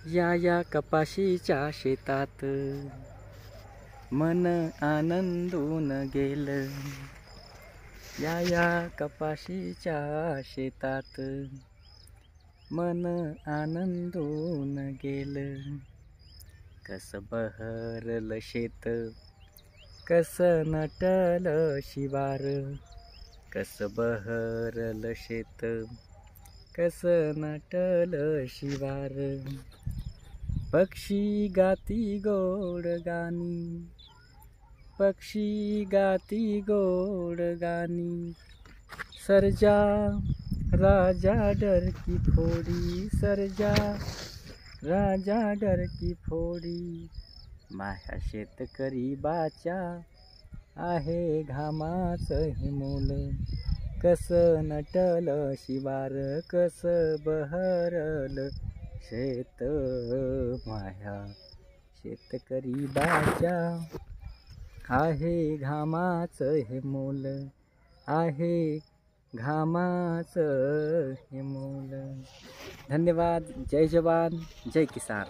या कपाशीच्या शेतात मन आनंदून गेलं. या कपाशीच्या शेतात मन आनंदून गेलं. कस बहरलं शेत, कस नटलं शिवार. कस बहरलं शेत, कस नटलं शिवार. पक्षी गाती गोड गाणी, पक्षी गाती गोड गाणी. सर्जा राजा डर की फोडी, सर्जा राजा डर की फोडी. माझ्या शेतकरी बाच्या आहे घामाचं हे मोल. कस नटलं शिवार, कस बहरलं शेत. माझ्या शेतकरी बाच्या आहे घामाचं हे मोल, आहे घामाचं हे मोल. धन्यवाद. जय जवान जय किसान.